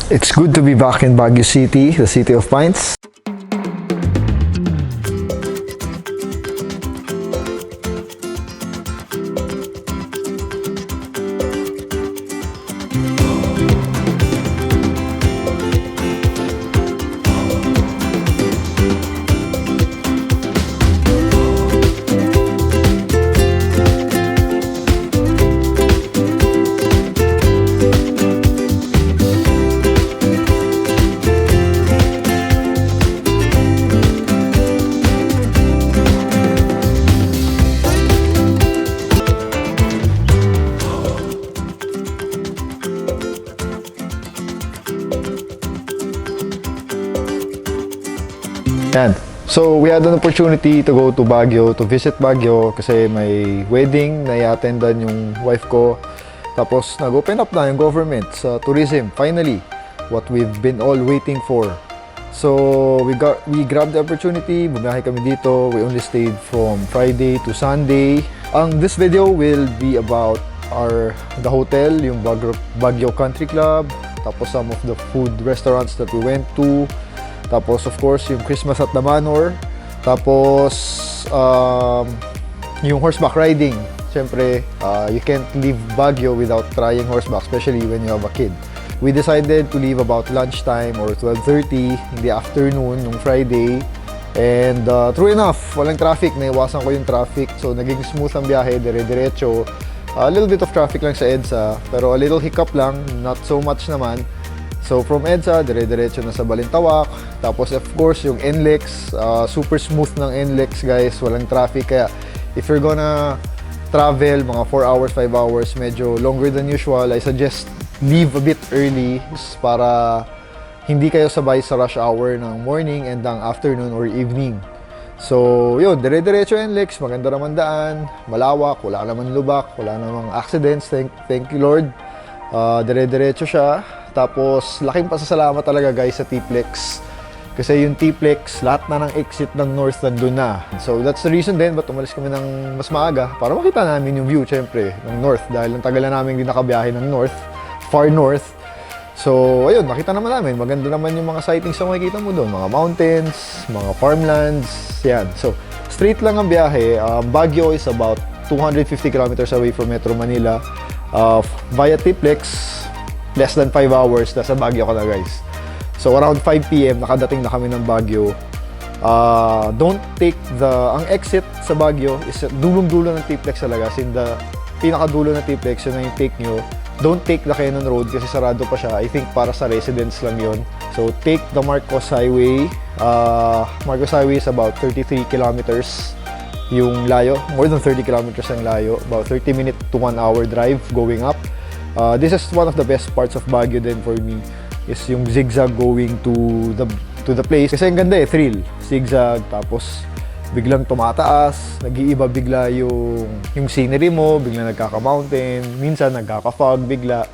It's good to be back in Baguio City, the city of pines. Yan. So, we had an opportunity to go to Baguio, to visit Baguio kasi may wedding na i-attendan yung wife ko. Tapos, nag-open up na yung government sa tourism. Finally, what we've been all waiting for. So, we grabbed the opportunity, bumiyahe kami dito. We only stayed from Friday to Sunday. This video will be about the hotel, yung Baguio Country Club, tapos some of the food restaurants that we went to. Tapos, of course, yung Christmas at the Manor. Tapos, yung horseback riding. Siyempre, you can't leave Baguio without trying horseback, especially when you have a kid. We decided to leave about lunchtime or 12:30 in the afternoon, nung Friday. And true enough, walang traffic. Naiwasan ko yung traffic. So, naging smooth ang biyahe, dire-diretso. A little bit of traffic lang sa EDSA, pero a little hiccup lang, not so much naman. So from EDSA, dire-diretso na sa Balintawak. Tapos of course, yung NLEX, super smooth ng NLEX guys, walang traffic. Kaya if you're gonna travel, mga 4 hours, 5 hours, medyo longer than usual, I suggest leave a bit early para hindi kayo sabay sa rush hour ng morning and ng afternoon or evening. So yun, dire-diretso NLEX, maganda naman daan, malawak, wala naman lubak, wala namang accidents, thank you Lord. Dire-diretso siya. Tapos, laking pasasalamat talaga guys sa T-Plex. Kasi yung T-Plex, lahat na ng exit ng north nandun na. So, that's the reason din ba't umalis kami ng mas maaga para makita namin yung view, syempre, ng north. Dahil ang tagal na namin din nakabiyahe ng north, far north. So, ayun, nakita naman namin. Maganda naman yung mga sightings na makikita mo doon. Mga mountains, mga farmlands, yan. So, straight lang ang biyahe. Baguio is about 250 kilometers away from Metro Manila. Via T-Plex, less than 5 hours, nasa Baguio ka na guys. So around 5 PM, nakadating na kami ng Baguio. Don't take ang exit sa Baguio is dulong-dulo ng T-Plex talaga. Sin the pinakadulo ng T-Plex, yun na yung take nyo. Don't take the Quezon Road kasi sarado pa siya. I think para sa residents lang yun. So take the Marcos Highway. Marcos Highway is about 33 kilometers yung layo. More than 30 kilometers ang layo. About 30 minute to 1 hour drive going up. This is one of the best parts of Baguio din for me is yung zigzag going to the place. Kasi ang ganda thrill. Zigzag, tapos biglang tumataas, nag-iiba bigla yung scenery mo, biglang nagkaka-mountain, minsan nagkaka-fog bigla.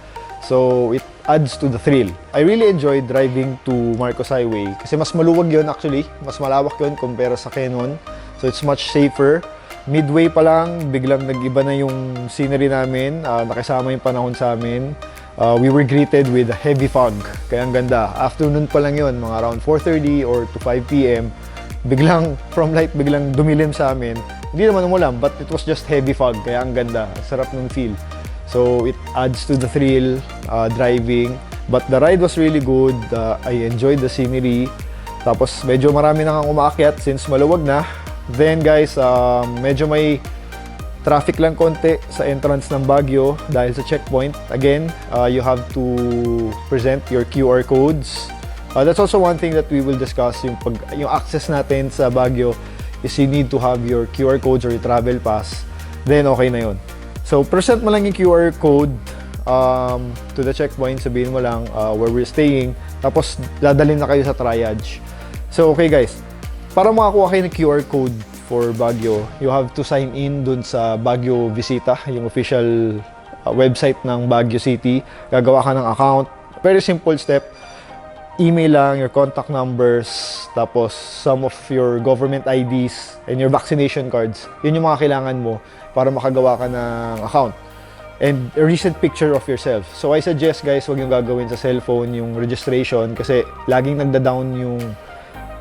So, it adds to the thrill. I really enjoyed driving to Marcos Highway kasi mas maluwag yun actually. Mas malawak yun compare sa Quezon. So, it's much safer. Midway pa lang, biglang nag-iba na yung scenery namin, nakisama yung panahon sa amin. We were greeted with a heavy fog, kaya ang ganda. Afternoon pa lang yun, mga around 4:30 or to 5 PM, biglang from light, biglang dumilim sa amin. Hindi naman umulan, but it was just heavy fog, kaya ang ganda. Sarap ng feel. So it adds to the thrill, driving. But the ride was really good. I enjoyed the scenery. Tapos medyo marami na kang umaakyat since maluwag na. Then guys, medyo may traffic lang konti sa entrance ng Baguio dahil sa checkpoint. Again, you have to present your QR codes. That's also one thing that we will discuss, yung access natin sa Baguio is you need to have your QR codes or your travel pass. Then okay na yun. So present mo lang yung QR code to the checkpoint, sabihin mo lang where we're staying, tapos dadalhin na kayo sa triage. So okay guys, para makakuha kayo ng QR code for Baguio, you have to sign in dun sa Baguio Visita, yung official website ng Baguio City. Gagawa ka ng account. Very simple step. Email lang, your contact numbers, tapos some of your government IDs and your vaccination cards. Yun yung mga kailangan mo para makagawa ka ng account. and a recent picture of yourself. So I suggest guys, huwag yung gagawin sa cellphone yung registration kasi laging nagda-down yung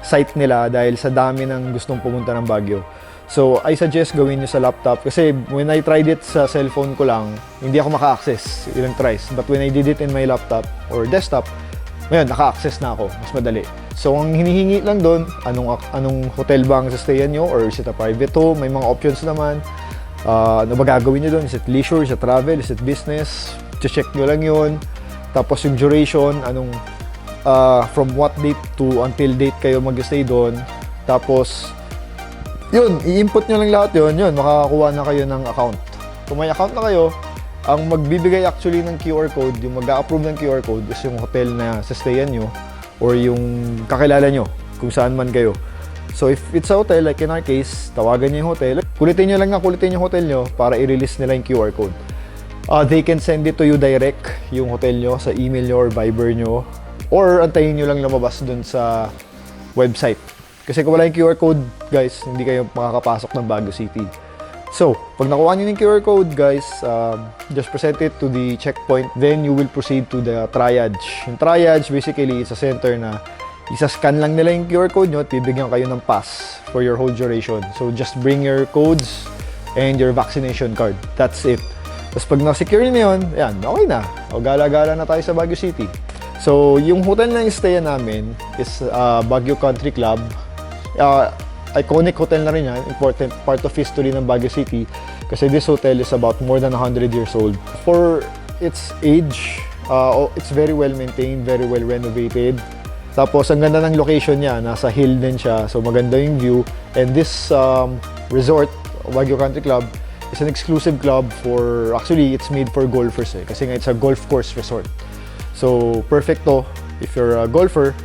site nila dahil sa dami ng gustong pumunta ng Baguio. So I suggest gawin nyo sa laptop kasi when I tried it sa cellphone ko lang, hindi ako maka-access ilang tries. But when I did it in my laptop or desktop, ngayon, naka-access na ako. Mas madali. So, ang hinihingi lang doon, anong hotel ba ang stayan nyo? Or is it a private home? May mga options naman. Ano ba gagawin nyo doon? Is it leisure? Is it travel? Is it business? Check nyo lang yun. Tapos yung duration, from what date to until date kayo mag-stay doon. Tapos, yun, i-input nyo lang lahat yun. Yun, makakakuha na kayo ng account. Kung may account na kayo, ang magbibigay actually ng QR code, yung mag-a-approve ng QR code is yung hotel na sa stayan nyo or yung kakilala nyo kung saan man kayo. So if it's a hotel, like in our case, tawagan nyo yung hotel. Kulitin nyo lang kulitin yung hotel nyo para i-release nila yung QR code. They can send it to you direct, yung hotel nyo, sa email nyo or Viber nyo. Or antayin nyo lang lumabas dun sa website. Kasi kung wala yung QR code, guys, hindi kayo makakapasok ng Baguio City. So, pag nakuha nyo yung QR code, guys, just present it to the checkpoint. Then, you will proceed to the triage. Yung triage, basically, it's a center na isa-scan lang nila yung QR code nyo at bibigyan kayo ng pass for your whole duration. So, just bring your codes and your vaccination card. That's it. Tapos, pag na-secure nyo yun, yan, okay na. O, gala-gala na tayo sa Baguio City. So, yung hotel na i-stayan namin is Baguio Country Club. Iconic hotel na rin yan, important part of history ng Baguio City kasi this hotel is about more than 100 years old. For its age, it's very well maintained, very well renovated. Tapos ang ganda ng location niya, nasa hill din siya, so maganda yung view. And this resort, Baguio Country Club, is an exclusive club for, actually it's made for golfers kasi nga it's a golf course resort. So perfect to, if you're a golfer,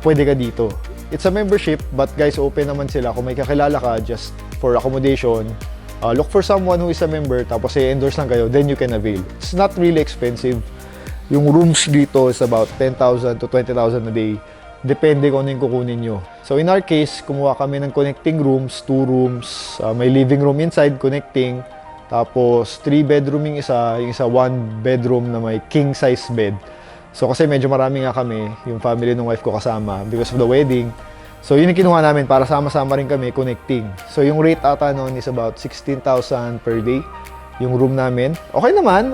pwede ka dito. It's a membership, but guys, open naman sila. Kung may kakilala ka, just for accommodation, look for someone who is a member, tapos i-endorse lang kayo, then you can avail. It's not really expensive. Yung rooms dito is about 10,000 to 20,000 a day. Depende kung ano yung kukunin nyo. So in our case, kumuha kami ng connecting rooms, 2 rooms, may living room inside, connecting, tapos 3 bedroom yung isa 1 bedroom na may king size bed. So kasi medyo marami nga kami, yung family ng wife ko kasama because of the wedding. So yun yung kinuha namin para sama-sama rin kami connecting. So yung rate ata noon is about 16,000 per day yung room namin. Okay naman,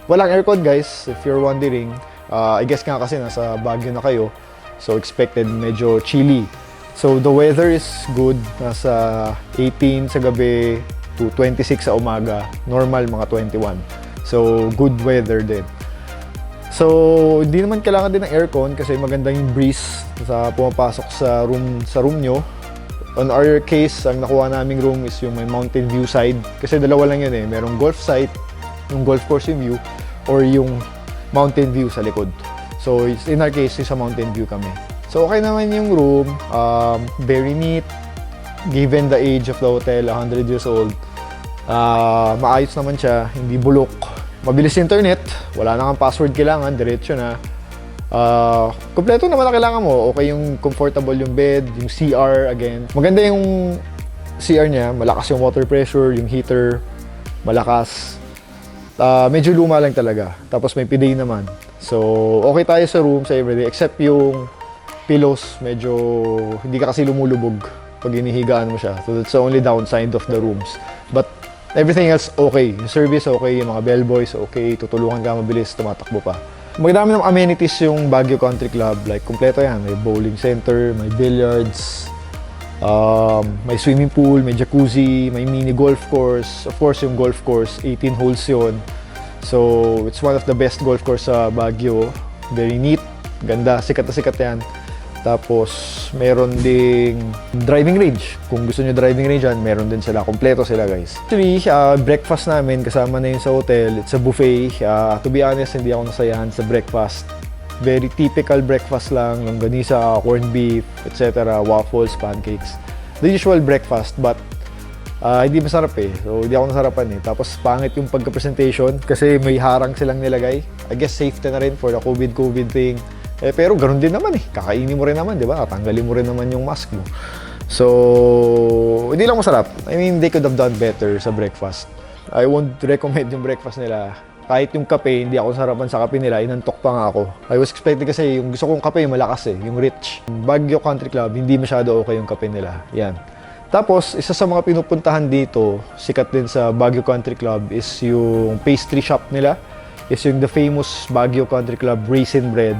walang aircon guys if you're wondering. I guess nga kasi nasa Baguio na kayo. So expected medyo chilly. So the weather is good, nasa 18 sa gabi to 26 sa umaga. Normal mga 21. So good weather din. So, hindi naman kailangan din ng aircon kasi magandang yung breeze sa pumapasok sa room nyo. On our case, ang nakuha naming room is yung may mountain view side. Kasi dalawa lang yun merong golf site, yung golf course yung view, or yung mountain view sa likod. So, in our case, yung sa mountain view kami. So, okay naman yung room. Very neat. Given the age of the hotel, 100 years old. Maayos naman siya, hindi bulok. Mabilis internet, wala na kang password kailangan, diretso na. Kompleto naman na kailangan mo. Okay yung comfortable yung bed, yung CR again. Maganda yung CR niya, malakas yung water pressure, yung heater, malakas. Medyo luma lang talaga. Tapos may bidet naman. So, okay tayo sa room sa everyday except yung pillows, medyo hindi ka kasi lumulubog pag inihigaan mo siya. So, that's the only downside of the rooms. But everything else okay. Yung service okay, yung mga bellboys okay, tutulungan ka mabilis, tumatakbo pa. Magdami ng amenities yung Baguio Country Club. Like, kompleto yan. May bowling center, may billiards, may swimming pool, may jacuzzi, may mini golf course. Of course, yung golf course, 18 holes yun. So, it's one of the best golf course sa Baguio. Very neat, ganda, sikat na sikat yan. Tapos, meron ding driving range. Kung gusto nyo driving range yan, meron din sila. Kompleto sila, guys. Actually, breakfast namin, kasama na yun sa hotel. It's a buffet. To be honest, hindi ako nasayahan sa breakfast. Very typical breakfast lang. Longganisa, corned beef, etc. Waffles, pancakes. The usual breakfast, but hindi masarap So, hindi ako nasarapan Tapos, pangit yung pagka-presentation kasi may harang silang nilagay. I guess safety na rin for the COVID thing. Pero ganoon din naman kakainin mo rin naman, di ba? Tatanggalin mo rin naman yung mask mo. So, hindi lang masarap. I mean, they could have done better sa breakfast. I won't recommend yung breakfast nila. Kahit yung kape, hindi ako sarapan sa kape nila, inantok pa nga ako. I was expecting kasi yung gusto kong kape, malakas yung rich. Baguio Country Club, hindi masyado okay yung kape nila. Yan. Tapos, isa sa mga pinupuntahan dito, sikat din sa Baguio Country Club, is yung pastry shop nila. Is yung the famous Baguio Country Club Raisin Bread.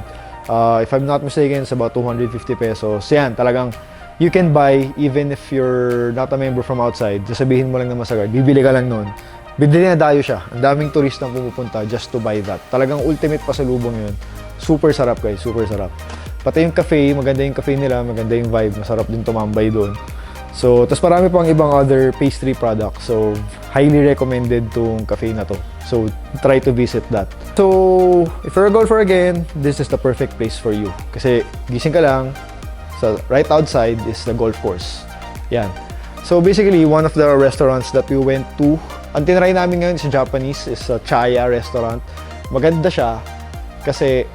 If I'm not mistaken, it's about 250 pesos. Yan, talagang you can buy even if you're not a member from outside. Sasabihin mo lang na masagad, bibili ka lang nun. Bibili na dayo siya. Ang daming turistang pumupunta just to buy that. Talagang ultimate pasalubong yun. Super sarap guys, super sarap. Pati yung cafe, maganda yung cafe nila, maganda yung vibe, masarap din tumambay doon. So, tas marami pang ibang other pastry products. So, highly recommended tong cafe na to. So, try to visit that. So, if you're a golfer again, this is the perfect place for you. Kasi gising ka lang, so right outside is the golf course. Yan. So, basically, one of the restaurants that we went to, ang tinry namin ngayon sa Japanese is a Chaya restaurant. Maganda siya kasi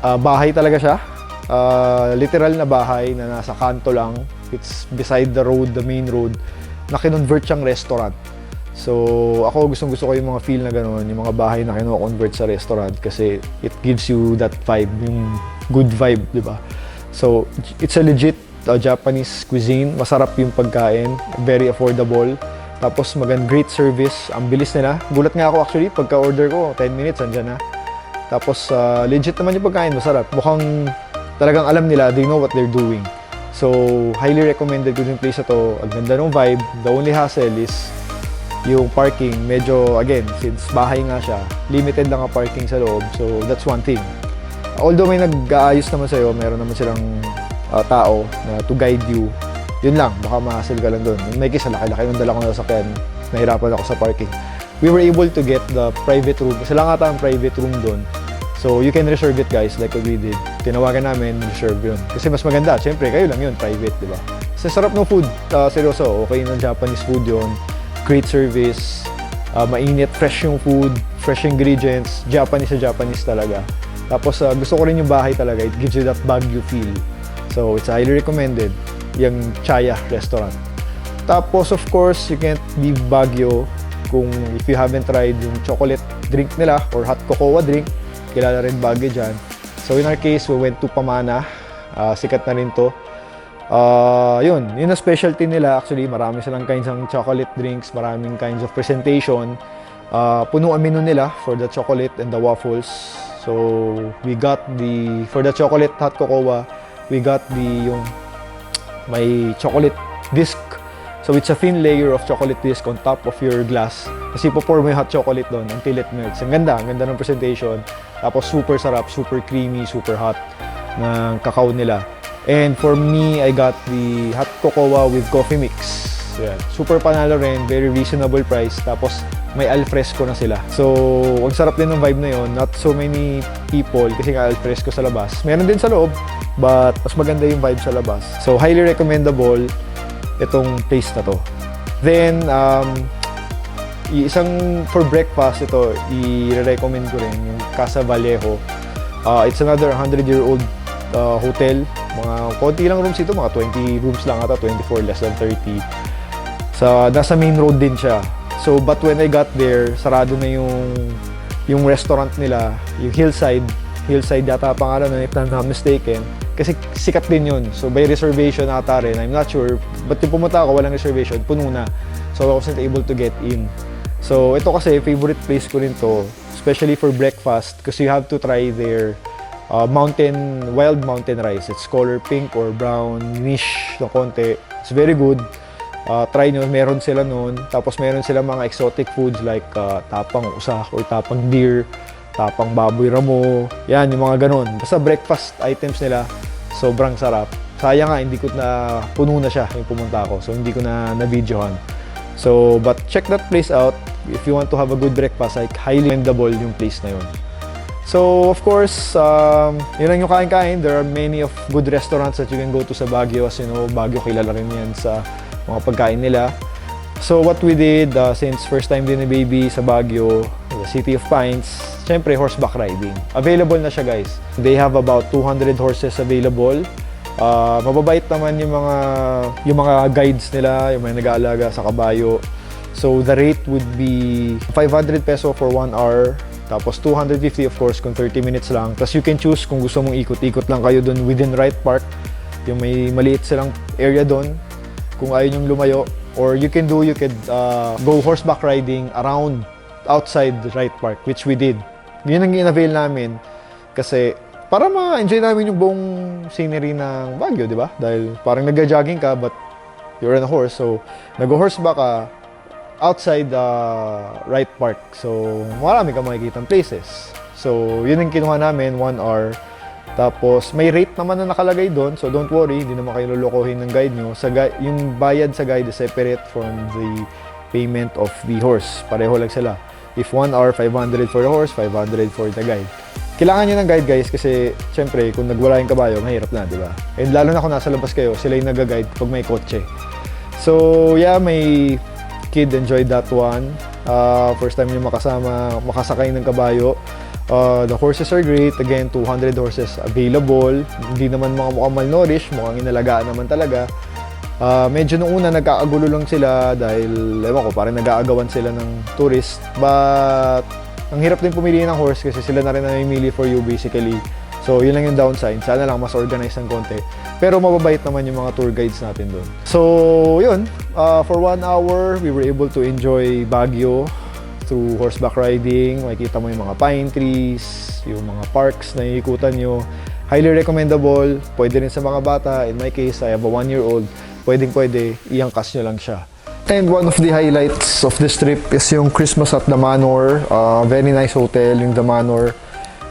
bahay talaga siya. Literal na bahay na nasa kanto lang. It's beside the road, the main road, na kinonvert siyang restaurant. So, ako gusto ko yung mga feel na gano'n, yung mga bahay na kino-convert sa restaurant kasi it gives you that vibe, yung good vibe, di ba? So, it's a legit Japanese cuisine. Masarap yung pagkain, very affordable. Tapos great service, ang bilis nila. Gulat nga ako actually, pagka-order ko, 10 minutes, andyan na. Tapos legit naman yung pagkain, masarap. Mukhang talagang alam nila, they know what they're doing. So, highly recommended ko yung place na to. Ang ganda ng vibe. The only hassle is yung parking. Medyo, again, since bahay nga siya, limited lang ang parking sa loob. So, that's one thing. Although may nag-aayos naman sa'yo, meron naman silang tao na to guide you. Yun lang, baka ma-hassle ka lang doon. May case, laki-laki yung dala ko na sasakyan. Nahirapan ako sa parking. We were able to get the private room. Kasi lang ata ang private room doon. So, you can reserve it guys, like what we did. Tinawagan namin, reserve yun. Kasi mas maganda, syempre, kayo lang yun, private, di ba? Sa sarap ng food, seryoso, okay ng Japanese food yun. Great service, mainit, fresh yung food, fresh ingredients, Japanese sa Japanese talaga. Tapos, gusto ko rin yung bahay talaga, it gives you that Baguio feel. So, it's highly recommended, yung Chaya restaurant. Tapos, of course, you can't leave Baguio if you haven't tried yung chocolate drink nila or hot cocoa drink. Kilala rin Baguio dyan. So in our case, we went to Pamana. Sikat na rin to. Yun ang specialty nila. Actually, marami silang kinds ng chocolate drinks, maraming kinds of presentation. Puno ang menu nila for the chocolate and the waffles. So we got for the chocolate hot cocoa, we got yung may chocolate disc. So it's a thin layer of chocolate disc on top of your glass. Kasi pour mo yung hot chocolate doon until it melts. Ang ganda ng presentation. Tapos super sarap, super creamy, super hot ng kakao nila. And for me, I got the hot cocoa with coffee mix. Yeah. Super panalo rin, very reasonable price. Tapos may alfresco na sila. So, ang sarap din ng vibe na yun. Not so many people kasi nga alfresco sa labas. Meron din sa loob, but mas maganda yung vibe sa labas. So, highly recommendable itong place na to. Then, isang for breakfast ito, i-recommend ko rin yung Casa Vallejo. It's another 100-year-old hotel. Mga konti lang rooms ito, mga 20 rooms lang ata, 24, less than 30. Nasa main road din siya. So, but when I got there, sarado na yung restaurant nila, yung Hillside yata pangalan na if I'm not mistaken. Kasi sikat din yun. So, by reservation ata rin. I'm not sure. But yung pumunta ako, walang reservation. Puno na. So, I wasn't able to get in. So, ito kasi, favorite place ko rin to. Especially for breakfast. Kasi you have to try their wild mountain rice. It's color pink or brownish na konti. It's very good. Try nyo. Meron sila nun. Tapos, meron sila mga exotic foods like tapang usak or tapang deer. Tapang baboy ramo, yan, yung mga ganun. Basta breakfast items nila, sobrang sarap. Sayang nga, hindi ko na, puno na siya yung pumunta ako. So, hindi ko na na-videohan. So, but check that place out. If you want to have a good breakfast, like, highly recommendable yung place na yun. So, of course, yun lang yung kain-kain. There are many of good restaurants that you can go to sa Baguio. As you know, Baguio kilala rin yan sa mga pagkain nila. So, what we did, since first time din ni Baby sa Baguio, the City of Pines, syempre, horseback riding. Available na siya, guys. They have about 200 horses available. Mababait naman yung mga guides nila, yung mga nag-aalaga sa kabayo. So the rate would be 500 peso for 1 hour. Tapos 250 of course kung 30 minutes lang. Tapos you can choose kung gusto mong ikot-ikot lang kayo doon within Wright Park. Yung may maliit silang area doon. Kung ayaw nyong lumayo. Or you could go horseback riding around outside Wright Park, which we did. Yun ang in-avail namin kasi para ma-enjoy namin yung buong scenery ng Baguio, di ba? Dahil parang nag-jogging ka but you're on a horse. So nag-horseback ka outside Wright Park. So marami kang makikitang places. So yun ang kinuha namin, 1 hour. Tapos may rate naman na nakalagay doon. So don't worry, hindi naman kayo lulukohin ng guide nyo. Yung bayad sa guide is separate from the payment of the horse. Pareho lang sila. If 1 hour, 500 for the horse, 500 for the guide. Kailangan nyo ng guide guys kasi syempre kung nagwala yung kabayo, mahirap na, di ba? And lalo na kung nasa labas kayo, sila yung nag-guide pag may kotse. So yeah, may kid enjoyed that one. First time nyo makasakay ng kabayo. The horses are great. Again, 200 horses available. Hindi naman mga mukhang malnourished, mukhang inalagaan naman talaga. Medyo nung una nagkakagulo lang sila dahil, ewan ko, parang nag-aagawan sila ng tourist. But, ang hirap din pumili ng horse kasi sila na rin namimili for you basically. So, yun lang yung downside. Sana lang mas organized ng konti. Pero mababait naman yung mga tour guides natin doon. So, yun. For 1 hour, we were able to enjoy Baguio through horseback riding. Makikita mo yung mga pine trees, yung mga parks na iikutan nyo. Highly recommendable. Pwede rin sa mga bata. In my case, I have a 1-year-old. Pwede, iangkas nyo lang siya. And one of the highlights of this trip is yung Christmas at the Manor. Very nice hotel, yung The Manor.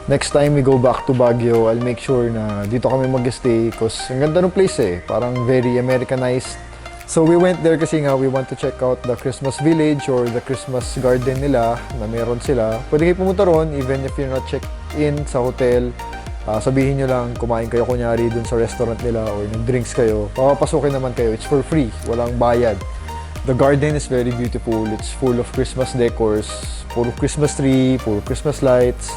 Next time we go back to Baguio, I'll make sure na dito kami mag-stay because ang ganda ng place eh. Parang very Americanized. So we went there kasi nga we want to check out the Christmas village or the Christmas garden nila na meron sila. Pwede kayo pumunta ron even if you're not checked in sa hotel. Sabihin nyo lang, kumain kayo kunyari dun sa restaurant nila or nag-drinks kayo. Papapasukin naman kayo. It's for free. Walang bayad. The garden is very beautiful. It's full of Christmas decors. Puro Christmas tree, puro Christmas lights.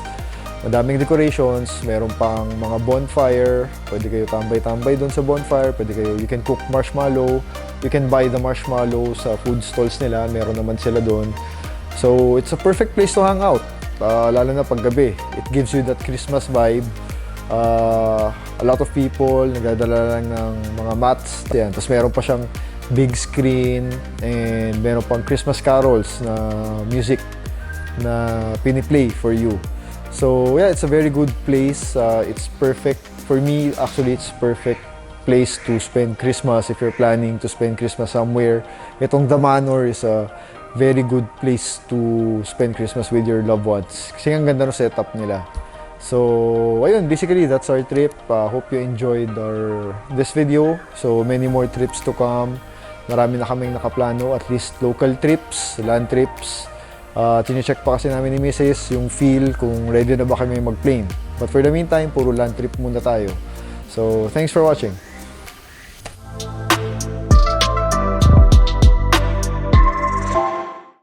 Madaming decorations. Meron pang mga bonfire. Pwede kayo tambay-tambay dun sa bonfire. You can cook marshmallow. You can buy the marshmallow sa food stalls nila. Meron naman sila dun. So, it's a perfect place to hang out. Lalo na pag gabi. It gives you that Christmas vibe. A lot of people nagdadala lang ng mga mats. Yan. Tapos meron pa siyang big screen and meron pang Christmas carols na music na piniplay for you. So yeah, it's a very good place. It's perfect. For me, actually, it's perfect place to spend Christmas if you're planning to spend Christmas somewhere. Itong The Manor is a very good place to spend Christmas with your loved ones. Kasi ang ganda ng setup nila. So, ayun, basically that's our trip. Hope you enjoyed this video. So, many more trips to come. Marami na kaming nakaplano, at least local trips, land trips. Tine-check pa kasi namin ni Mrs. yung feel kung ready na ba kami mag-plane. But for the meantime, puro land trip muna tayo. So, thanks for watching.